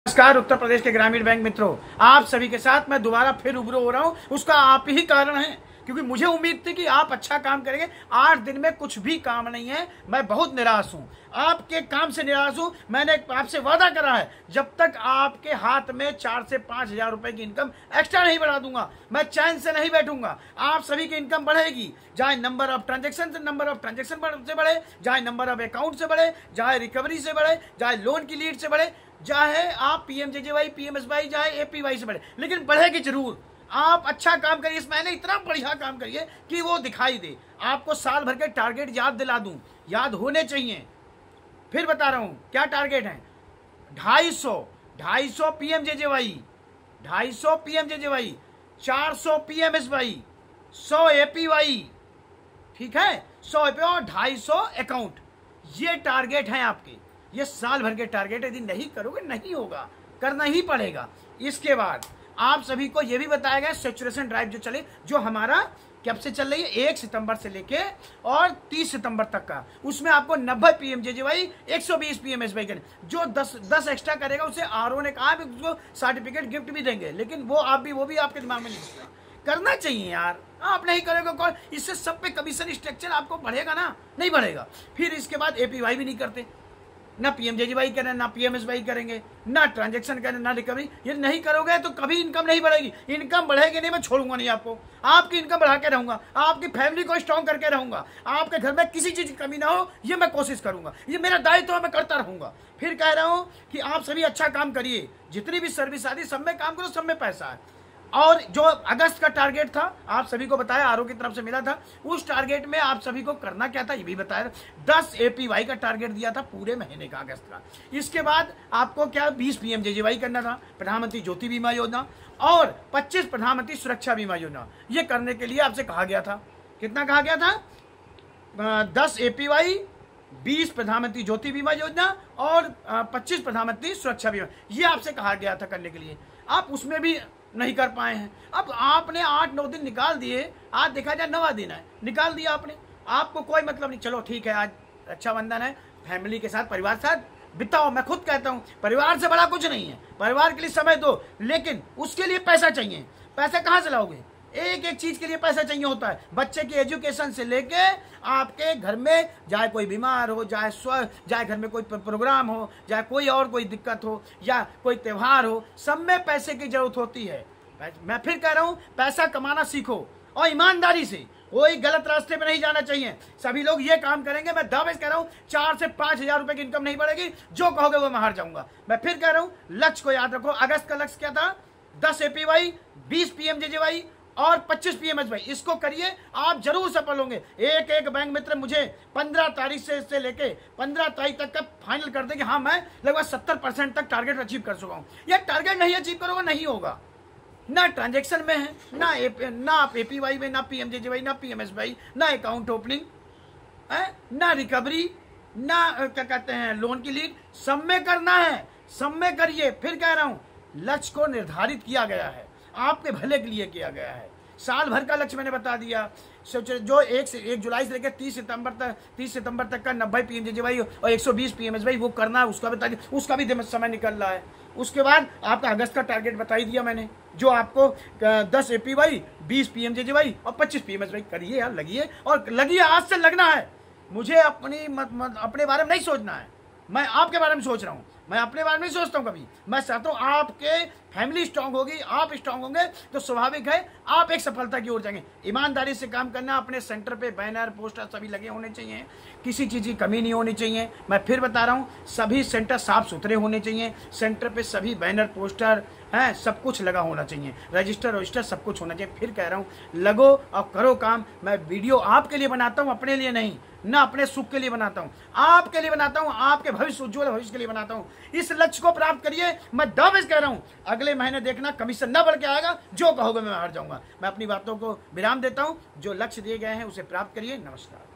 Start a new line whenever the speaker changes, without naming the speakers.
नमस्कार। उत्तर प्रदेश के ग्रामीण बैंक मित्रों, आप सभी के साथ मैं दोबारा फिर रूबरू हो रहा हूं। उसका आप ही कारण है, क्योंकि मुझे उम्मीद थी कि आप अच्छा काम करेंगे। 8 दिन में कुछ भी काम नहीं है। मैं बहुत निराश हूं, आपके काम से निराश हूं। मैंने आपसे वादा करा है, जब तक आपके हाथ में 4 से 5 हजार रुपए की इनकम एक्स्ट्रा नहीं बढ़ा दूंगा, मैं चैन से नहीं बैठूंगा। आप सभी की इनकम बढ़ेगी, चाहे नंबर ऑफ ट्रांजेक्शन से बढ़े, चाहे नंबर ऑफ अकाउंट से बढ़े, चाहे रिकवरी से बढ़े, चाहे लोन की लीड से बढ़े, चाहे आप पीएमजेजेवाई, पीएमएसवाई, चाहे एपीवाई से बढ़े, लेकिन बढ़ेगी जरूर। आप अच्छा काम करिए, इस महीने इतना बढ़िया काम करिए कि वो दिखाई दे। आपको साल भर के टारगेट याद दिला दूं, याद होने चाहिए। फिर बता रहा हूं क्या टारगेट है। 250 पीएमजेजेवाई, 250 पीएमजेजेवाई, 400 पीएमएसवाई, 100 एपीवाई, ठीक है, 100 एपी और 250 अकाउंट। ये टारगेट है आपके, ये साल भर के टारगेट। यदि नहीं करोगे नहीं होगा, करना ही पड़ेगा। इसके बाद आप सभी को यह भी बताया गया, सैचुरेशन ड्राइव जो चले, जो हमारा कब से चल रही है, 1 सितंबर से लेके और 30 सितंबर तक का, उसमें आपको 90 पीएमजेजेवाई, 120 पीएमएसवाई करें। जो 10 एक्स्ट्रा करेगा उसे आरओ ने कहा उसको सर्टिफिकेट गिफ्ट भी देंगे, लेकिन वो भी आपके दिमाग में नहीं घुसता। करना चाहिए यार, आप नहीं करोगे कौन? इससे सब पे कमीशन स्ट्रक्चर आपको बढ़ेगा ना, नहीं बढ़ेगा। फिर इसके बाद एपीवाई भी नहीं करते, ना पीएमजेजेवाई करें, ना पीएमएसवाई करेंगे, ना ट्रांजैक्शन करें, ना रिकवरी। ये नहीं करोगे तो कभी इनकम नहीं बढ़ेगी। इनकम बढ़ेगी नहीं, मैं छोड़ूंगा नहीं आपको। आपकी इनकम बढ़ा के रहूंगा, आपकी फैमिली को स्ट्रॉन्ग करके रहूंगा, आपके घर में किसी चीज की कमी ना हो, ये मैं कोशिश करूंगा। ये मेरा दायित्व है, मैं करता रहूंगा। फिर कह रहा हूं कि आप सभी अच्छा काम करिए। जितनी भी सर्विस आती सब में काम करो, सब में पैसा है। और जो अगस्त का टारगेट था, आप सभी को बताया, आरओ की तरफ से मिला था, उस टारगेट में आप सभी को करना क्या था ये भी बताया। 10 एपीवाई का टारगेट दिया था पूरे महीने का, अगस्त का। इसके बाद आपको क्या 20 पीएमजेजेवाई करना था, प्रधानमंत्री ज्योति बीमा योजना, और 25 प्रधानमंत्री सुरक्षा बीमा योजना। ये करने के लिए आपसे कहा गया था, कितना कहा गया था? 10 एपीवाई, 20 प्रधानमंत्री ज्योति बीमा योजना और 25 प्रधानमंत्री सुरक्षा बीमा। ये आपसे कहा गया था करने के लिए, आप उसमें भी नहीं कर पाए हैं। अब आपने 8-9 दिन निकाल दिए, आज देखा जाए 9वां दिन है, निकाल दिया आपने। आपको कोई मतलब नहीं, चलो ठीक है, आज रक्षाबंधन है, फैमिली के साथ, परिवार के साथ बिताओ। मैं खुद कहता हूं, परिवार से बड़ा कुछ नहीं है। परिवार के लिए समय दो, लेकिन उसके लिए पैसा चाहिए। पैसा कहां से लाओगे? एक एक चीज के लिए पैसा चाहिए होता है। बच्चे की एजुकेशन से लेके आपके घर में चाहे कोई बीमार हो, चाहे घर में कोई प्रोग्राम हो, चाहे कोई दिक्कत हो, या कोई त्योहार हो, सब में पैसे की जरूरत होती है। मैं फिर कह रहा हूं, पैसा कमाना सीखो और ईमानदारी से। कोई गलत रास्ते पे नहीं जाना चाहिए। सभी लोग ये काम करेंगे, मैं दावे से कह रहा हूं, 4 से 5 हजार रुपए की इनकम नहीं बढ़ेगी। जो कहोगे वो मैं हार जाऊंगा। मैं फिर कह रहा हूं, लक्ष्य को याद रखो। अगस्त का लक्ष्य क्या था? 10 एपीवाई, 20 पीएमजेजेवाई और 25 पीएमएसवाई। इसको करिए, आप जरूर सफल होंगे। एक बैंक मित्र मुझे 15 तारीख से लेके 15 तारीख तक का फाइनल कर दे कि हाँ, मैं लगभग 70% तक टारगेट अचीव कर चुका हूं। यह टारगेट नहीं अचीव करोगे नहीं होगा। ना ट्रांजैक्शन में है, ना आप एपीवाई में, ना पीएमजेजेवाई, ना पीएमएसवाई, ना अकाउंट ओपनिंग, ना रिकवरी, ना क्या कहते हैं लोन की लीड। सब में करना है, सब में करिए। फिर कह रहा हूं, लक्ष्य को निर्धारित किया गया है, आपके भले के लिए किया गया है। साल भर का लक्ष्य मैंने बता दिया। जो 1 जुलाई से लेकर 30 सितंबर तक का 90 पीएमजेजेवाई और 120 पीएमएसवाई वो करना है, उसका बता दिया। उसका भी समय निकल रहा है। उसके बाद आपका अगस्त का टारगेट बता ही दिया मैंने, जो आपको 10 एपीवाई, 20 पीएमजेजेवाई और 25 पीएमएसवाई। करिए यार, लगिए, और लगिए, आज से लगना है। मुझे अपने बारे में नहीं सोचना है, मैं आपके बारे में सोच रहा हूं। मैं अपने बारे में नहीं सोचता हूं कभी। मैं चाहता हूं आपके फैमिली स्ट्रांग होगी, आप स्ट्रांग होंगे तो स्वाभाविक है आप एक सफलता की ओर जाएंगे। ईमानदारी से काम करना। अपने सेंटर पे बैनर, पोस्टर सभी लगे होने चाहिए, किसी चीज की कमी नहीं होनी चाहिए। मैं फिर बता रहा हूं, सभी सेंटर साफ सुथरे होने चाहिए। सेंटर पे सभी बैनर, पोस्टर है, सब कुछ लगा होना चाहिए। रजिस्टर सब कुछ होना चाहिए। फिर कह रहा हूं, लगो और करो काम। मैं वीडियो आपके लिए बनाता हूं, अपने लिए नहीं, ना अपने सुख के लिए बनाता हूं, आपके लिए बनाता हूं, आपके भविष्य, उज्जवल भविष्य के लिए बनाता हूं। इस लक्ष्य को प्राप्त करिए। मैं दावे से कह रहा हूं, अगले महीने देखना कमीशन न बढ़ के आएगा। जो कहोगे मैं हार जाऊंगा। मैं अपनी बातों को विराम देता हूं। जो लक्ष्य दिए गए हैं उसे प्राप्त करिए। नमस्कार।